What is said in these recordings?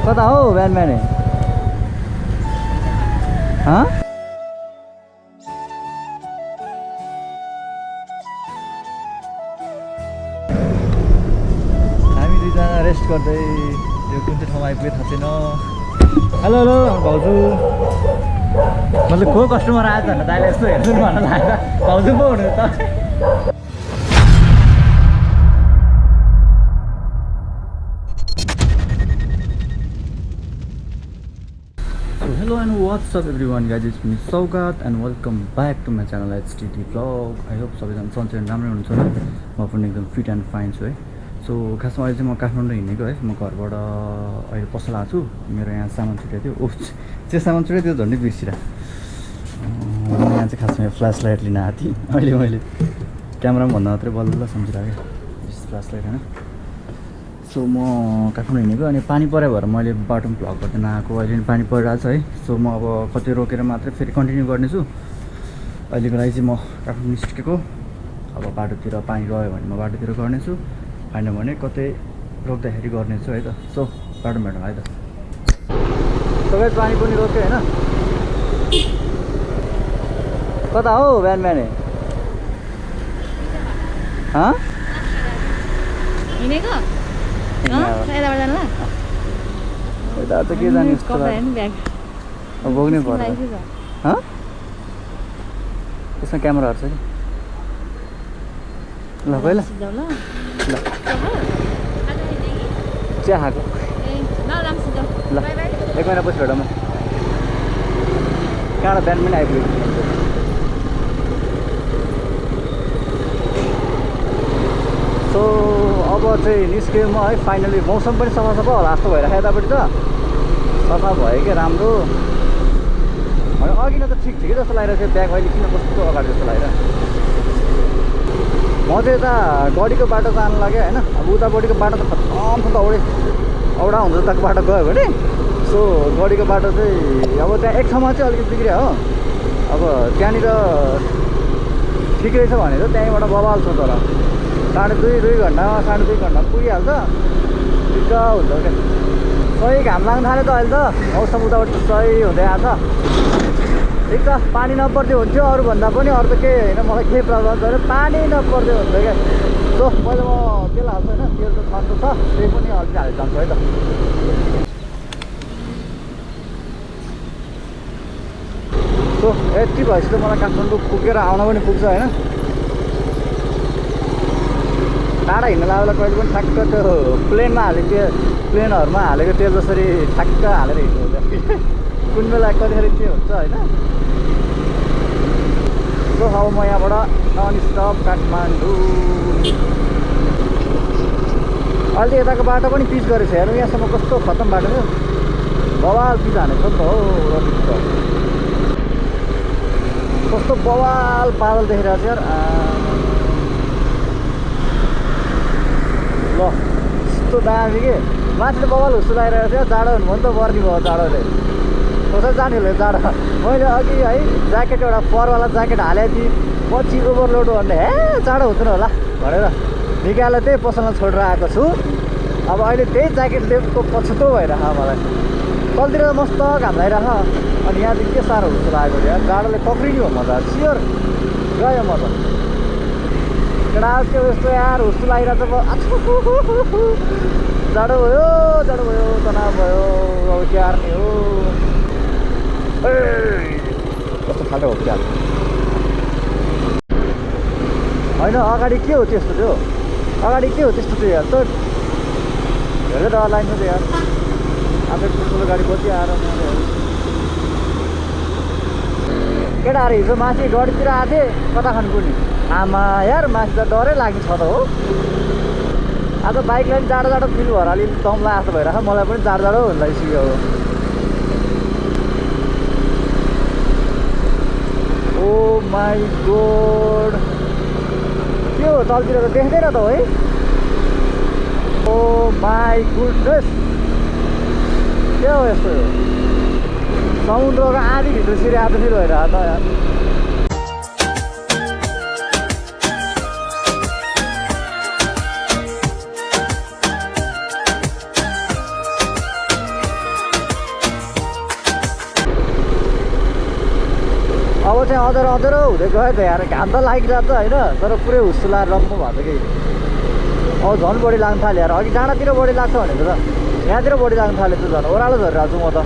कता हो बिहान बिहानै हामी दुईजना रेस्ट गर्दै यो कुन चाहिँ ठाउँमा आइपुग्यो थाहा छैन। हेलो हेलो भाउजू मतलब को कस्टमर आएछ भने दाइले यस्तो हेर्छु नि भन्न लाग्छ भाउजू पो हुनु त। Hello and what's up everyone guys, it's me Saugat and welcome back to my channel HTT vlog. I hope सबैजना सन्चै राम्रै हुनुहुन्छ होला। म पनि एकदम फिट एन्ड फाइन छु है। सो खासमा अहिले चाहिँ म काठमाडौँ हिँडेको है। म घरबाट अहिले पसल आएको छु। मेरो यहाँ सामान छुटेको थियो। त्यो सामान छुटेको थियो झन्डै बिर्सिरा। यहाँ चाहिँ खासमा फ्ल्यास लाइट लिन आएको थिएँ। अहिले मैले क्यामेरामा भन्दा मात्रै बल्ल सम्झिरहेको फ्ल्यास लाइट होइन। सो म काठमाडौँ हिँडेको अनि पानी पऱ्यो भएर मैले बाटोमा भ्लग गर्दैन आएको। अहिले पनि पानी परिरहेको छ है। सो म अब कतै रोकेर मात्रै फेरि कन्टिन्यू गर्नेछु। अहिलेको लागि चाहिँ म काठमाडौँ निस्केको। अब बाटोतिर पानी रह्यो भने म बाटोतिर गर्नेछु, होइन भने कतै रोक्दाखेरि गर्नेछु है त। सो बाटोमा भेटौँ है त। तपाईँ पानी पनि रोक्यो होइन। कता हो बिहान बिहानै हिँडेको यता त के जाने जस्तो अब बोक्नै पर्छ। त्यसमा क्यामेराहरू छ कि ल पहिला ल चिया खाएको ल 1 महिना पछि भेटौँ। कहाँबाट बिहान पनि आइपुग्यो। सो अब चाहिँ निस्क्यो म है फाइनली। मौसम पनि सफा सफा होला जस्तो भइरहेको यतापट्टि त सफा भयो क्या राम्रो। अघि न त ठिक ठिकै जस्तो लागिरहेको थियो। ब्याग अहिले किन कस्तो अगाडि जस्तो लागिरहेको। म चाहिँ यता गढीको बाटो जानु लाग्यो होइन। अब उतापट्टिको बाटो त खतम औडा हुन्छ उताको बाटो गयो भने। सो गढीको बाटो चाहिँ अब त्यहाँ एक ठाउँमा चाहिँ अलिकति बिग्रियो हो। अब त्यहाँनिर ठिक रहेछ भनेर त्यहीँबाट बवाल छ। तर 2.5 घन्टामा 2.5 घन्टा पुगिहाल्छ। ठिक्क हुन्छ क्या। सही घाम लाग्नु थाल्यो त अहिले त मौसम उताबाट सही हुँदै आएको छ। ठिक छ पानी नपर्दियो हुन्थ्यो अरूभन्दा पनि। अरू त केही होइन, मलाई केही प्रब्लम छैन। पानी नपर्दियो हुन्छ क्या। सो पहिला म तेल हाल्छु होइन। तेल त छन्छु छ त्यही पनि अलिक हालेर जान्छु है त। सो यति भएपछि त मलाई काठमाडौँ पुगेर आउन पनि पुग्छ होइन। टाढा हिँड्न लाग्दा कहिले पनि ठ्याक्क त्यो प्लेनमा हालेको प्लेनहरूमा हालेको तेल जसरी ठ्याक्क हालेर हिँड्नु हुन्छ। कुन बेला कतिखेर के हुन्छ होइन। सो अब म यहाँबाट नन स्टप काठमाडौँ। अहिले यताको बाटो पनि पिच गरेको छ हेर्नु। यहाँसम्म कस्तो खतम बाटो थियो। बवाल पिच हानेको छ नि त हो। कस्तो बवाल बादल देखिरहेको छ यार। ल यस्तो दामी के मान्छेले बवाल हुस्सो लागिरहेको थियो। जाडो हुनु भने त बर्नी भयो जाडोले। कसरी जाने होला जाडो। मैले अघि है ज्याकेट एउटा फरवाला ज्याकेट हालेको थिएँ। पछि ओभरलोड भन्ने हे जाडो हुँदैन होला भनेर निकालेर त्यही पसलमा छोडेर आएको छु। अब अहिले त्यही ज्याकेटले पछुतो भइरहेको मलाई। तलतिर त मस्त घाम लागिरहेको अनि यहाँदेखि के साह्रो हुस्सो लागेको यार। जाडोले पक्रिने हो म त सियोर गयो म त। केटा के यस्तो यार हुस्सो लागिरहेको छ। जाडो भयो तनाव भयो। अब क्यार नि हो कस्तो खालको हो क्या होइन। अगाडि के हो त्यस्तो थियो। अगाडि के हो त्यस्तो थियो यार। त हेरेर डर लाग्छ त यार। आफै ठुल्ठुलो गाडी पछि आएर केटाहरू हिजो माथि गढीतिर आएको थिएँ कता खानुपर्ने। आमा यार माथि त डरै लाग्ने छ त हो। आज बाइकलाई पनि जाडो फिल भएर अलिअलि दम लाग्छ भइरहेको। मलाई पनि जाडो हुन लागिसक्यो। ओ माई गॉड के हो तलतिर त देख्दैन त है। ओ माई गुडनेस के हो यस्तो। समुद्रको आधी भित्र छिरेको फिल भइरहेको त यार। चाहिँ अँधेरो अँधेरो हुँदै गयो त यार घाम त लागिरहेको छ होइन तर पुरै हुस्सुला रम्म भएको छ कि अब झन् बढी लाग्न थाल्यो यार अघि डाँडातिर बढी लाग्छ भनेको त यहाँतिर बढी लाग्न थाल्यो त झन् ओह्रालो झरिरहेको छु म त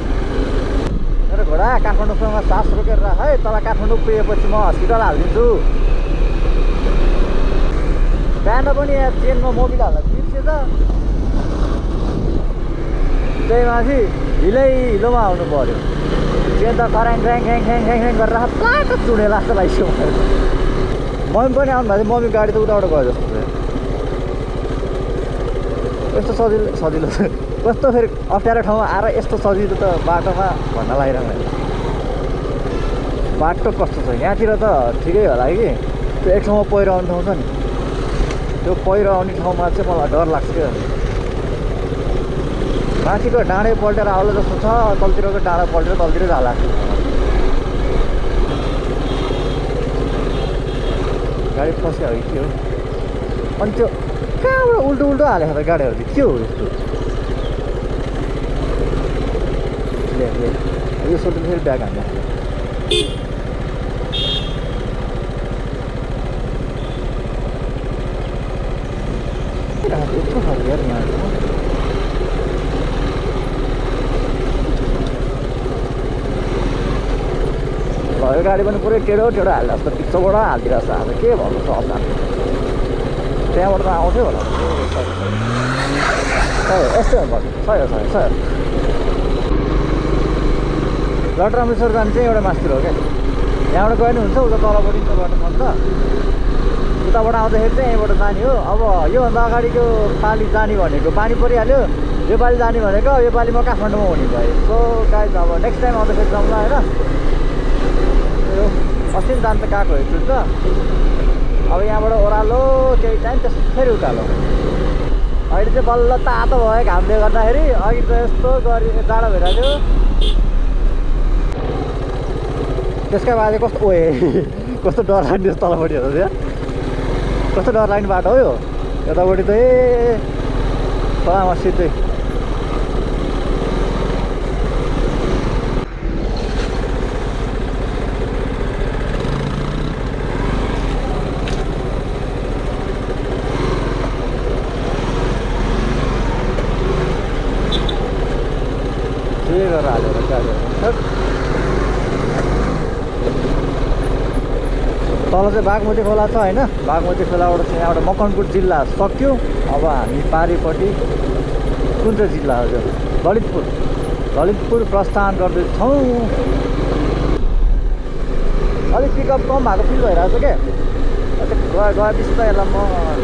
मेरो घोडा काठमाडौँसँग सास रोकेर राख है तल काठमाडौँ पुगेपछि म हस्पिटल हालिदिन्छु बिहान पनि यहाँ चेनमा मोबिल हाल्न बिर्सेछ त्यही माथि हिलोमा आउनु पर्यो चेन त खराङ ख्याङ ख्याङ ख्याङ ख्याङ ख्याङ गरेर प्लाट चुने लाग्छ लागिसक्यो मम्मी पनि आउनु भएको थियो मम्मी गाडी त उताबाट गयो जस्तो छ यस्तो सजिलो कस्तो फेरि अप्ठ्यारो ठाउँमा आएर यस्तो सजिलो त बाटोमा भन्न लागिरहेको बाटो कस्तो छ यहाँतिर त ठिकै होला कि त्यो एक ठाउँमा पहिरो आउने ठाउँ छ नि त्यो पहिरो आउने ठाउँमा चाहिँ मलाई डर लाग्छ क्या माथिको डाँडै पल्टेर आउला जस्तो छ तलतिरको डाँडा पल्टेर तलतिर जाला गाडी फस्यो हो कि के हो अनि त्यो कहाँबाट उल्टो उल्टो हालेको त गाडीहरू चाहिँ के हो यस्तो यो सोल्टो फेरि ब्याग हाल्नु यत्रो खालको यार यहाँ यो गाडी पनि पुरै टेढो हाल्दा जस्तो पिछोबाट हालिदिरहेको छ अब के भन्नु छ अचार त्यहाँबाट त आउँथ्यो होला यस्तै हो छ लटरामेश्वर जाने चाहिँ एउटा मास्तिर हो क्या यहाँबाट गयो भने हुन्छ उता तलपट्टि त बाटो छ नि त उताबाट आउँदाखेरि चाहिँ यहीँबाट जाने हो अब योभन्दा अगाडिको पालि जाने भनेको पानी परिहाल्यो यो पालि जाने भनेको यो पालि म काठमाडौँमा हुने भयो सो गाइज अब नेक्स्ट टाइम आउँदाखेरि जाउँला होइन अस्ति जान त गएको एकचोटि त अब यहाँबाट ओह्रालो केही टाइम त्यस फेरि उकालो अहिले चाहिँ बल्ल तातो भयो घामले गर्दाखेरि अघि त यस्तो गरी जाडो भइरहेको थियो त्यसका बाजे कस्तो ओए कस्तो डर लाग्ने तलपट्टि हो त्यो कस्तो डर लाग्ने बाटो हो यो यतापट्टि त ए तलमा सिधै गरेर हालेर तल चाहिँ बागमती खोला छ होइन बागमती खोलाबाट चाहिँ यहाँबाट मकवानपुर जिल्ला सक्यो अब हामी पारिपट्टि कुन चाहिँ जिल्ला हो ललितपुर प्रस्थान गर्दैछौँ अलिक पिकअप कम भएको फिल भइरहेको छ क्या गए पछि त यसलाई म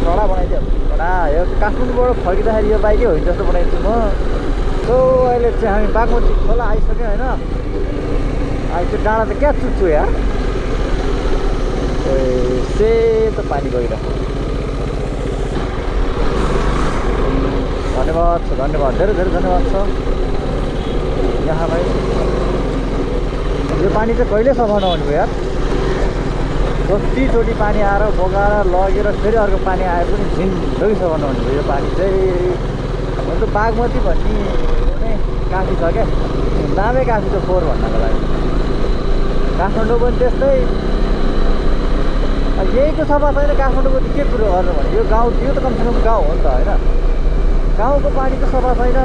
कडा बनाइदियो कडा यो काठमाडौँबाट फर्किँदाखेरि यो बाइकै होइन जस्तो बनाइदिन्छु म सो अहिले चाहिँ हामी बागमती खोला आइसक्यो होइन अहिले त्यो डाँडा त क्या चुच्छु यार सेतो पानी गइरहेको धन्यवाद धेरै धन्यवाद छ यहाँलाई यो पानी चाहिँ कहिले सफा नहुने भयो यार जतिचोटि पानी आएर बगाएर लगेर फेरि अर्को पानी आए पनि झिन्डै सफा नहुने भयो यो पानी चाहिँ हुन त बागमती भन्ने नै काफी छ क्या नामै काफी छ फोहोर भन्नको लागि काठमाडौँ पनि त्यस्तै यहीको सफा छैन काठमाडौँको के कुरो गर्नु भने यो गाउँ यो त कमसेकम गाउँ हो नि त होइन गाउँको पानी त सफा छैन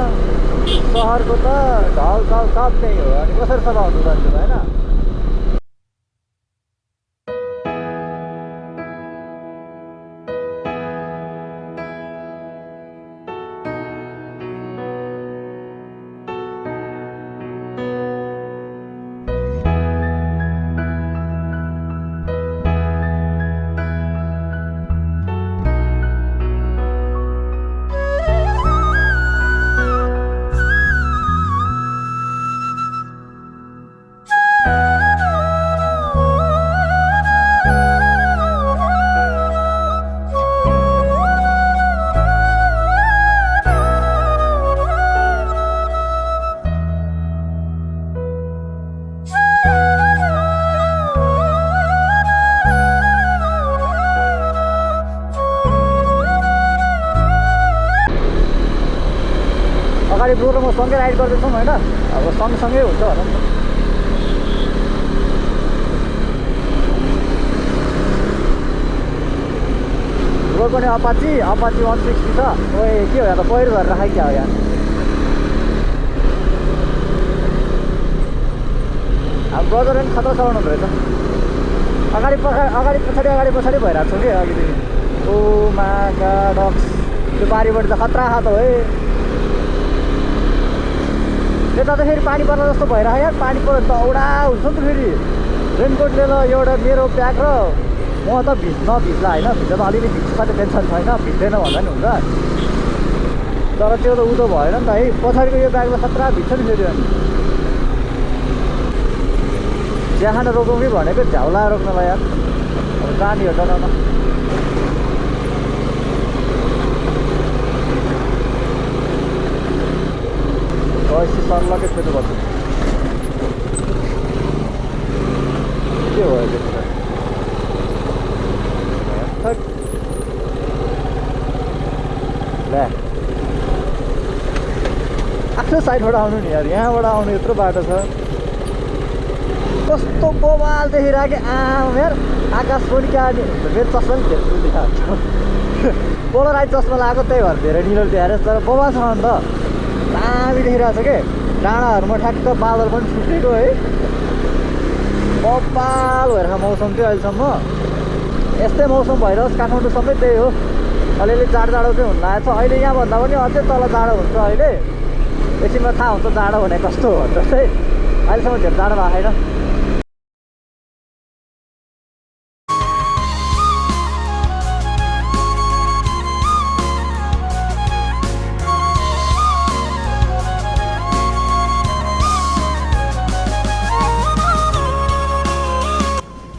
सहरको त ढल सब त्यही हो अनि कसरी सफा हुनु जान्छ होइन अगाडि ब्रो र म सँगै राइड गर्दैछौँ होइन अब सँगसँगै हुन्छ होला नि पनि अपाची 160 छ। ओए के हो यहाँ त पहिरो गरेर राखेको क्या हो यहाँ। अब ब्रदर पनि खतरा चलाउनु हुँदो रहेछ। अगाडि पछाडि भइरहेको छु कि अघिदेखि। ओ मा गॉड त्यो बारीबाट त खतरा खातो है। यता त फेरि पानी पर्न जस्तो भइरहेको यार। पानी पऱ्यो त औडा हुन्छ नि त फेरि। रेनकोटले ल एउटा मेरो प्याक र म त नभिज्ला होइन। भिज्दा त अलिअलि भिज्छ त टेन्सन छैन, भिज्दैन भन्दा नि हुन्छ। तर त्यो त उदो भएन नि त है। पछाडिको यो ब्यागमा खतरा भिज्छ नि फेरि। अनि चिया खान रोकौँ कि भनेको झ्याउला रोक्नलाई यार। अब जाने हो त न। सर्लकै खोज्नुपर्छ। के भयो त्यो ल्या आफ्नो साइडबाट आउनु नि यार। यहाँबाट आउनु यत्रो बाटो छ। कस्तो बवाल देखिरहेको यार। आकाश पनि क्या मेरो चस्मा पनि धेरै देखाएको पोलराइज चस्मा लगाएको त्यही भएर धेरै निलो देखाएर। तर बवाल छ नि त दामी देखिरहेको छ कि। डाँडाहरूमा ठ्याक्क बादल पनि छुटेको है। बवाल भएर मौसम थियो अहिलेसम्म। यस्तै मौसम भइरहोस् काठमाडौँ सबै त्यही हो। अलिअलि जाडो चाहिँ हुन लागेको छ अहिले। यहाँभन्दा पनि अझै तल जाडो हुन्छ अहिले। एकछिनमा थाहा हुन्छ जाडो भने कस्तो हो भनेर चाहिँ। अहिलेसम्म धेरै जाडो भएको छैन।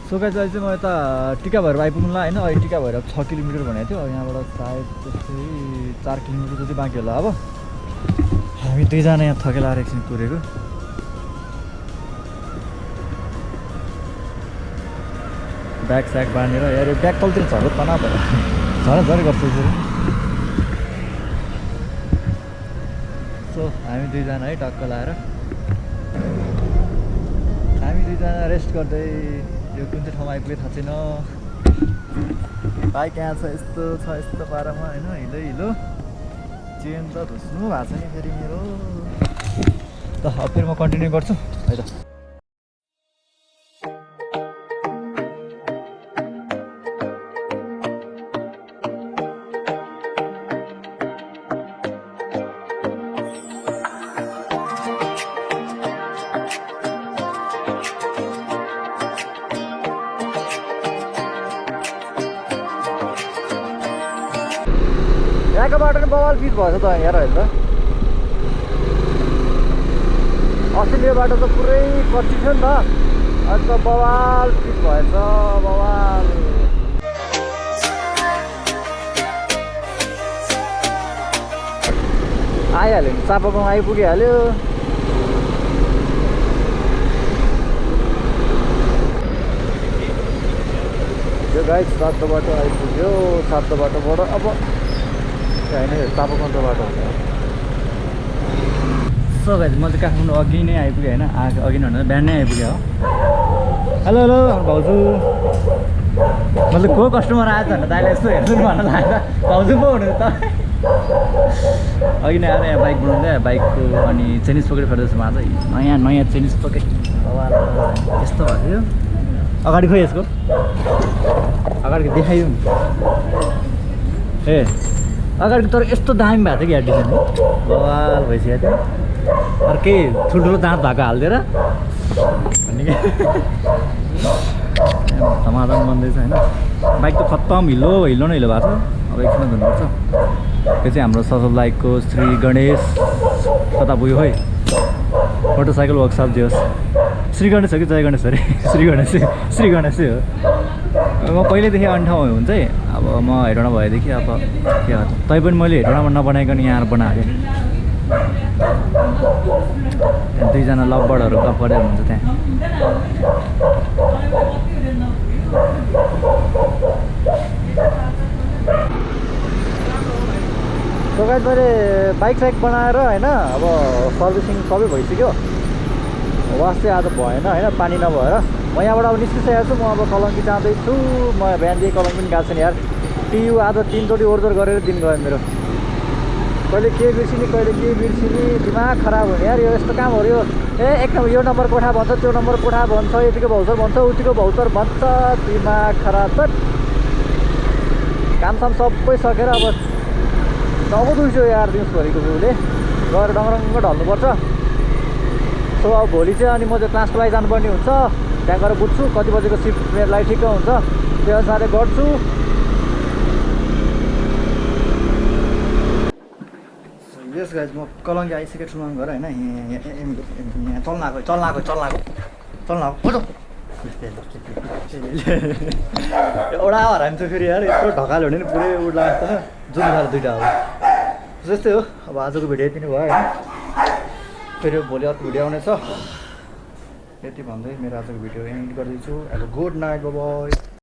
सो गाइस अहिले चाहिँ म यता टिका भएर आइपुग्नुला होइन। अहिले टिका भएर 6 किलोमिटर भनेको थियो। यहाँबाट सायद त्यस्तै 4 किलोमिटर जति बाँकी होला। अब हामी दुईजना यहाँ थकेला एकछिन कुरेको। ब्याग स्याग बाँधेर यार ब्याग तलतिर झर्यो तना भयो। झरै गर्छ यसरी। सो हामी दुईजना है टक्क लाएर हामी दुईजना रेस्ट गर्दै यो कुन चाहिँ ठाउँमा आइपुग्यो थाहा छैन। बाइक यहाँ छ यस्तो पारामा होइन। हिलो चेन त धुस्नु भएको छ नि फेरि मेरो। त अब फेरि म कन्टिन्यू गर्छु है त। यहाँको बाटो नि बवाल पिच भएछ त यहाँ अहिले त। अस्ट्रेलिया बाटो त पुरै कच्ची थियो नि त। अहिले त बवाल पिच भएछ बवाल। आइहाल्यो नि चापागाउँ आइपुगिहाल्यो। यो गाइस 7 बाटो आइपुग्यो। 7 बाटोबाट अब होइन चापागाउँको बाटो हुन्छ। सो गाइस म चाहिँ काठमाडौँ अघि नै आइपुगेँ होइन। अघि नै भन्दा बिहान नै आइपुग्यो हो। हेलो हेलो भाउजू। मतलब को कस्टमर आयो भने दाइले यस्तो हेर्छु नि भन्न लाग्दा भाउजू पो हुनु त। अघि नै आएर यहाँ बाइक बनाउँदै बाइकको अनि चेनिज पकेट फेर्दैछु म आज। नयाँ चेनिज पकेट यस्तो भएको थियो। अगाडि खोइ यसको अगाडि देखाइयो ए अगाडि तर यस्तो दामी भएको थियो कि डिजाइन बवाल भइसकेको थियो। अरू केही ठुल्ठुलो दाँत भएको हालिदिएर भन्ने कि धमाधम बन्दैछ होइन। बाइक त खत्तम हिलो न हिलो भएको छ। अब एकछिन धुनुपर्छ। त्यो चाहिँ हाम्रो ससल लाइकको श्री गणेश कता पुग्यो खोइ। मोटरसाइकल वर्कसप जे होस्। श्री गणेश हो कि जय गणेश अरे। श्री गणेशै हो। म पहिल्यैदेखि अन्ठाउँ हुन्छ है। अब म हेटौँडा भएदेखि अब के हो तैपनि मैले हेटौँडामा नबनाइकन यहाँ बनाएको। दुईजना लब्बडहरू गफ गर्दै हुनुहुन्छ त्यहाँ। सो गाइस मैले बाइक साइक बनाएर होइन अब सर्भिसिङ सबै भइसक्यो। वास चाहिँ आज भएन होइन पानी नभएर। म यहाँबाट अब निस्किसकेको छु। म अब कलङ्की जाँदैछु। म बिहानदेखि कलङ्की पनि गएको छु नि यार। टियु आज 3 चोटि ओर्जर गरेर दिन गयो मेरो। कहिले के बिर्सिने कहिले के बिर्सिने, दिमाग खराब हुने यार यो यस्तो काम हो यो। एक नम्बर यो नम्बर कोठा भन्छ, त्यो नम्बर कोठा भन्छ, यतिको भौचर भन्छ, उतिको भौचर भन्छ, दिमाग खराब। त कामसाम सबै सकेर अब टाउको दुख्यो यार दिउँसभरिको उसले गएर डङरङ्ग ढल्नुपर्छ। सो अब भोलि चाहिँ अनि म चाहिँ क्लासको लागि जानुपर्ने हुन्छ, त्यहाँ गएर बुझ्छु कति बजेको सिफ्ट मेरो लागि ठिक्क हुन्छ, त्यो अनुसारले गर्छु। यस गाइज म कलङ्गी आइसकेको छु घर होइन। यहाँ चल्न आएको एउटा हरामी छ फेरि यार, यत्रो ढकाल्यो भने नि पुरै उड्ला जस्तो जुन खाले दुइटा हो जस्तै हो। अब आजको भिडियो यति नै भयो होइन, फेरि भोलि अर्को भिडियो आउनेछ। यति भन्दै मेरो आजको भिडियो एन्ड गर्दैछु। अब गुड नाइट, बाइ बाइ।